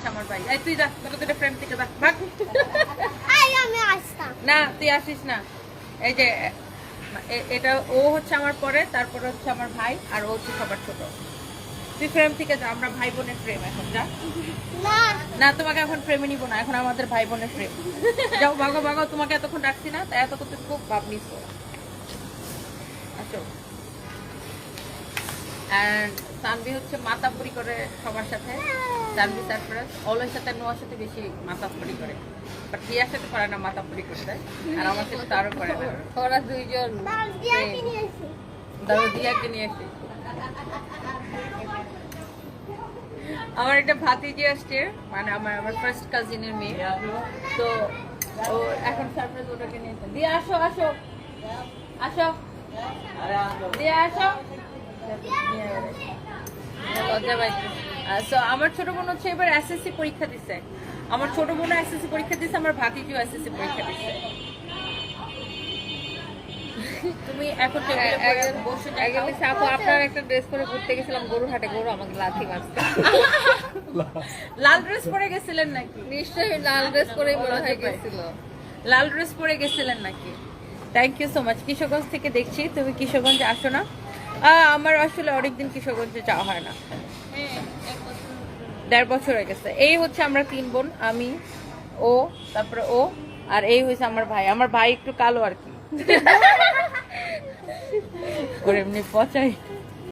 হচ্ছে আমার ভাই। এই তুই যা, তোকে দুটো ফ্রেম থেকে যা, ভাগ। আমি আসতাম না তুই আসিস না। এই যে এটা ও হচ্ছে আমার পরে, তারপরে হচ্ছে আমার ভাই, আর ও হচ্ছে সবার ছোট। তুই ফ্রেম থেকে যা, আমরা ভাই বোনের ফ্রেম এখন, যা। না না তোমাকে এখন ফ্রেমে নিব না, এখন আমাদের ভাই বোনের ফ্রেম। যাও ভাগো ভাগো, তোমাকে এতক্ষণ ডাকছি না, তাই এতক্ষণ তুমি খুব ভাব নিছো। আসো। অ্যান্ড তানভি হচ্ছে মাতাপুরি করে সবার সাথে। তানভি সারপ্রাইজ অলওয়েজ সাথে নোয়ার সাথে বেশি মাতাপুরি করে, বাট হিয়ার সাথে পারে না মাতাপুরি করতে, আর আমার সাথে তারও করে না। ওরা দুইজন দিয়াকে নিয়েছি দাদু দিয়াকে নিয়ে আসি। আমার একটা ভাতিজি আসছে, মানে আমার ফার্স্ট কাজিনের মেয়ে, তো ও এখন সারপ্রাইজ ওটাকে নিয়ে আসে। দিয়ে আসো আসো আসো, দিয়ে আসো। লজ্জা পাইছে। So, আমার ছোট বোন হচ্ছে এবার এসএসসি পরীক্ষা দিছে। আমার ছোট বোন এসএসসি পরীক্ষা দিছে, আমার ভাতিজিও এসএসসি পরীক্ষা দিছে। তুমি এখন টেবিলে বসে আপু আপনার একটা ড্রেস পরে ঘুরতে গেছিলাম গরুর হাটে, গরু আমাকে লাথি মারছে। লাল ড্রেস পরে গেছিলেন নাকি? নিশ্চয়ই লাল ড্রেস পরেই মনে হয় গেছিল। লাল ড্রেস পরে গেছিলেন নাকি? Thank you so much. Kishoreganj থেকে দেখছি, তুমি কিশোরগঞ্জে আসো না? আমার আসলে অনেকদিন কিশোরগঞ্জে যাওয়া হয় না, 1.5 বছর হয়ে গেছে। এই হচ্ছে আমরা 3 বোন, আমি, ও, তারপরে ও, আর এই হয়েছে আমার ভাই। আমার ভাই একটু কালো আর কি, ওর এমনি পচাই।